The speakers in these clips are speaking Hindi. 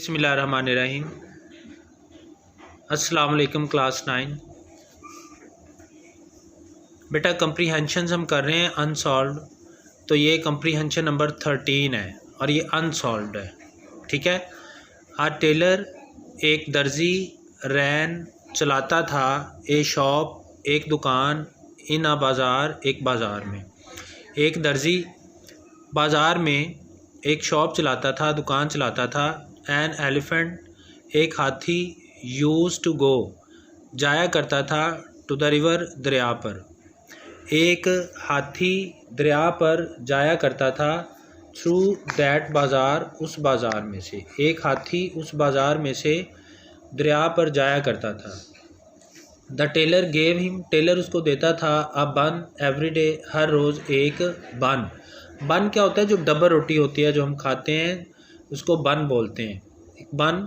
बिस्मिल्लाहिर्रहमानिर्रहीम। अस्सलाम वालेकुम क्लास 9। बेटा कंप्रीहेंशन हम कर रहे हैं अनसॉल्व्ड, तो ये कंप्रीहेंशन नंबर 13 है और ये अनसॉल्व्ड है। ठीक है। आ टेलर एक दर्जी रैन चलाता था ए शॉप एक दुकान इन आ बाज़ार एक बाज़ार में। एक दर्जी बाज़ार में एक शॉप चलाता था, दुकान चलाता था। एन एलिफेंट एक हाथी यूज़ टू गो जाया करता था टू द रिवर दरिया पर। एक हाथी दरिया पर जाया करता था थ्रू दैट बाज़ार उस बाज़ार में से। एक हाथी उस बाज़ार में से दरिया पर जाया करता था। The tailor gave him tailor उसको देता था अ बन एवरी डे हर रोज़ एक बन। बन क्या होता है? जो डबल रोटी होती है जो हम खाते हैं उसको बन बोलते हैं। एक बन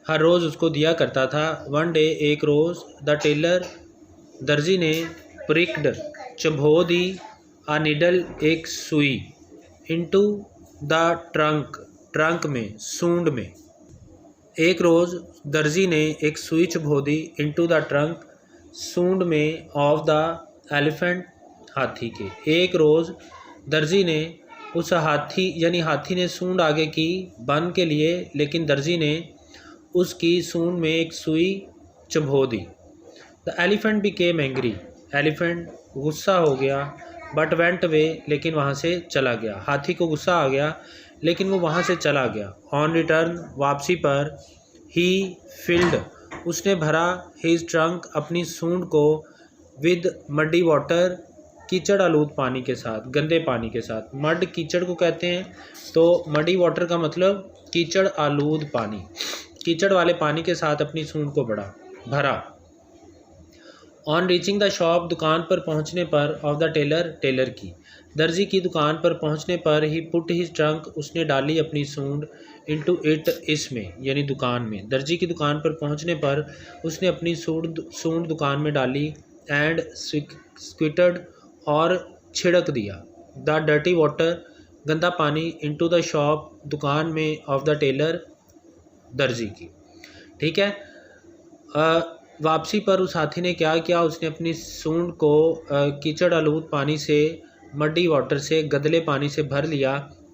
हर रोज़ उसको दिया करता था। वन डे एक रोज़ द टेलर दर्जी ने प्रिक्ड चुभो दी आ नीडल एक सुई इनटू द ट्रंक में सूंड में। एक रोज़ दर्जी ने एक सुई चुभो दी इनटू द ट्रंक सूंड में ऑफ द एलिफेंट हाथी के। एक रोज़ दर्जी ने उस हाथी यानी हाथी ने सूंड आगे की बन के लिए, लेकिन दर्जी ने उसकी सूंड में एक सुई चुभो दी। The elephant became angry elephant गुस्सा हो गया बट वेंट अवे लेकिन वहाँ से चला गया। हाथी को गुस्सा आ गया लेकिन वो वहाँ से चला गया। ऑन रिटर्न वापसी पर ही फिल्ड उसने भरा हिज ट्रंक अपनी सूंड को विद मडी वाटर कीचड़ आलूद पानी के साथ, गंदे पानी के साथ। मड कीचड़ को कहते हैं, तो मडी वाटर का मतलब कीचड़ आलूद पानी। कीचड़ वाले पानी के साथ अपनी सूंड को भरा। ऑन रीचिंग द शॉप दुकान पर पहुंचने पर ऑफ द टेलर की दर्जी की दुकान पर पहुंचने पर ही पुट हिज ट्रंक उसने डाली अपनी सूंड इनटू इट इसमें यानी दुकान में। दर्जी की दुकान पर पहुंचने पर उसने अपनी सूंड दुकान में डाली एंड स्क्विटर्ड और छिड़क दिया द डर्टी वाटर गंदा पानी इनटू द शॉप दुकान में ऑफ द टेलर दर्जी की। ठीक है। वापसी पर उस हाथी ने क्या किया? उसने अपनी सूंड को कीचड़ आलूद पानी से, मड्डी वाटर से, गंदले पानी से भर लिया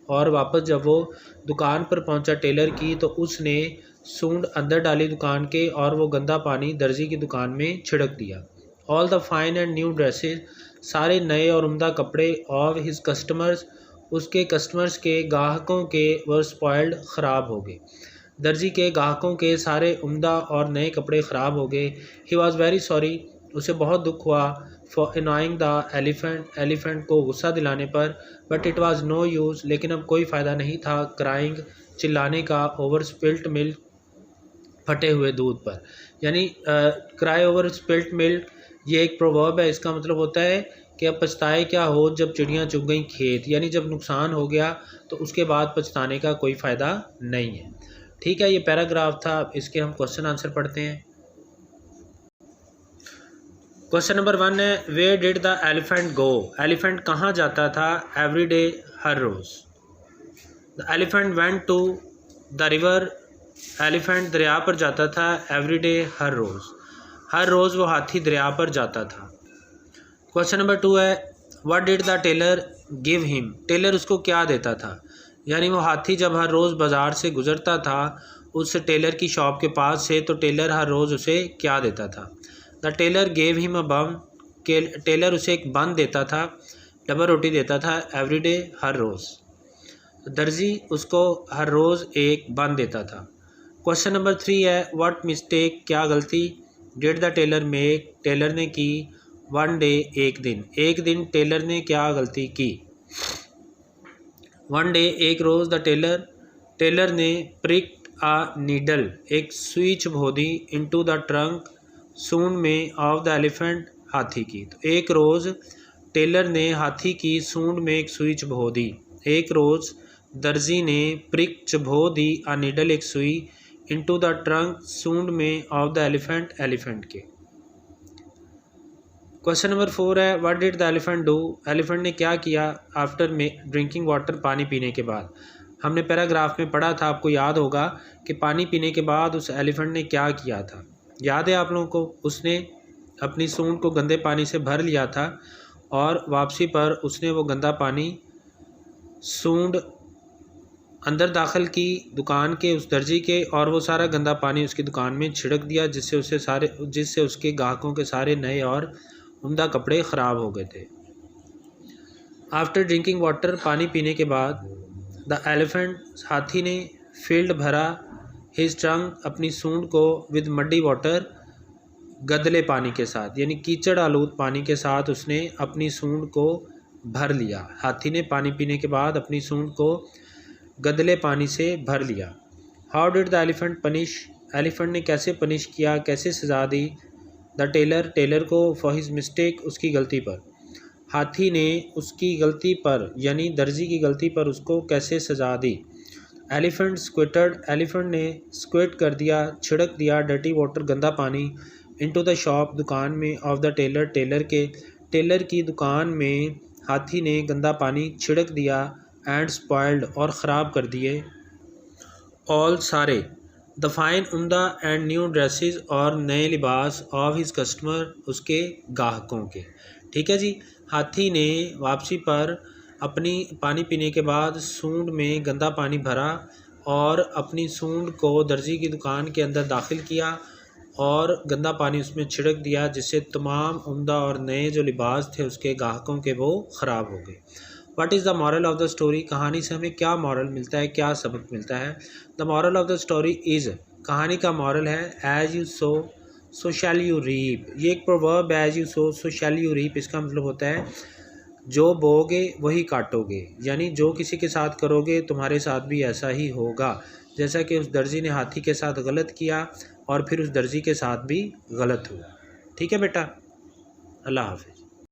और वापस जब वो दुकान पर पहुंचा टेलर की तो उसने सूंड अंदर डाली दुकान के और वो गंदा पानी दर्जी की दुकान में छिड़क दिया। All the fine and new dresses सारे नए और उम्दा कपड़े ऑफ हिज कस्टमर्स उसके कस्टमर्स के गाहकों के वर स्पॉइल्ड ख़राब हो गए। दर्जी के गाहकों के सारे उम्दा और नए कपड़े ख़राब हो गए। ही वॉज़ वेरी सॉरी उसे बहुत दुख हुआ फॉर अनॉइंग द एलिफेंट को गुस्सा दिलाने पर। But it was no use लेकिन अब कोई फ़ायदा नहीं था क्राइंग चिल्लाने का ओवर स्पिल्ट मिल्क फटे हुए दूध पर। यानी क्राई ओवर स्पिल्ट मिल्क ये एक प्रोवर्ब है। इसका मतलब होता है कि अब पछताए क्या हो जब चिड़ियाँ चुग गई खेत, यानी जब नुकसान हो गया तो उसके बाद पछताने का कोई फ़ायदा नहीं है। ठीक है, ये पैराग्राफ था। इसके हम क्वेश्चन आंसर पढ़ते हैं। क्वेश्चन नंबर 1 है where did the elephant go elephant कहाँ जाता था एवरी डे हर रोज़। The elephant went to the river elephant दरिया पर जाता था एवरी डे हर रोज़ वो हाथी दरिया पर जाता था। क्वेश्चन नंबर 2 है what did the tailor give him tailor उसको क्या देता था। यानी वो हाथी जब हर रोज़ बाज़ार से गुज़रता था उस टेलर की शॉप के पास से, तो टेलर हर रोज़ उसे क्या देता था। The tailor gave him a bun tailor उसे एक बन देता था, डबल रोटी देता था एवरी डे हर रोज़। दर्जी उसको हर रोज़ एक बन देता था। क्वेश्चन नंबर 3 है व्हाट मिस्टेक क्या गलती did the tailor make tailor ने की वन डे एक दिन टेलर ने क्या गलती की। वन डे एक रोज़ द टेलर ने प्रिक्ड आ नीडल एक सुई चुभो दी इनटू द ट्रंक सूंड में ऑफ द एलिफेंट हाथी की। तो एक रोज़ टेलर ने हाथी की सूंड में एक सुई चुभो दी। एक रोज़ दर्जी ने प्रिक चुभो दी आ नीडल एक सुई इनटू द ट्रंक सूंड में ऑफ द एलिफेंट के। क्वेश्चन नंबर 4 है what did the elephant do elephant ने क्या किया आफ्टर ड्रिंकिंग वाटर पानी पीने के बाद। हमने पैराग्राफ में पढ़ा था, आपको याद होगा कि पानी पीने के बाद उस एलिफेंट ने क्या किया था। याद है आप लोगों को? उसने अपनी सूंड को गंदे पानी से भर लिया था और वापसी पर उसने वो गंदा पानी सूंड अंदर दाखिल की दुकान के उस दर्जी के, और वो सारा गंदा पानी उसकी दुकान में छिड़क दिया, जिससे उसके ग्राहकों के सारे नए और उम्दा कपड़े ख़राब हो गए थे। आफ्टर ड्रिंकिंग वाटर, पानी पीने के बाद, द एलिफेंट, हाथी ने, फील्ड भरा, हिज ट्रंक, अपनी सूंड को, विद मड्डी वाटर, गदले पानी के साथ, यानी कीचड़ आलूद पानी के साथ उसने अपनी सूंड को भर लिया। हाथी ने पानी पीने के बाद अपनी सूंड को गदले पानी से भर लिया। How did the elephant punish, elephant ने कैसे पनिश किया, कैसे सज़ा दी, द टेलर, टेलर को, फॉर हिज मिस्टेक, उसकी गलती पर। हाथी ने उसकी गलती पर यानी दर्जी की गलती पर उसको कैसे सज़ा दी। एलिफेंट स्क्विटर्ड, एलिफेंट ने स्क्विट कर दिया, छिड़क दिया, डर्टी वाटर, गंदा पानी, इनटू द शॉप, दुकान में, ऑफ द टेलर, टेलर की दुकान में हाथी ने गंदा पानी छिड़क दिया, एंड स्पॉइल्ड, और ख़राब कर दिए, ऑल, सारे, द फाइन, उम्दा, एंड न्यू ड्रेसेस, और नए लिबास, ऑफ हिज कस्टमर, उसके ग्राहकों के। ठीक है जी। हाथी ने वापसी पर अपनी पानी पीने के बाद सूंड में गंदा पानी भरा और अपनी सूंड को दर्जी की दुकान के अंदर दाखिल किया और गंदा पानी उसमें छिड़क दिया, जिससे तमाम उम्दा और नए जो लिबास थे उसके ग्राहकों के वो ख़राब हो गए। What is the moral of the story, कहानी से हमें क्या मॉरल मिलता है, क्या सबक मिलता है। The moral of the story is, कहानी का मॉरल है, as you sow so shall you reap. ये एक proverb, as you sow so shall you reap, इसका मतलब होता है जो बोगे वही काटोगे, यानी जो किसी के साथ करोगे तुम्हारे साथ भी ऐसा ही होगा। जैसा कि उस दर्जी ने हाथी के साथ गलत किया और फिर उस दर्जी के साथ भी गलत हुआ। ठीक है बेटा, अल्लाह हाफ़िज़।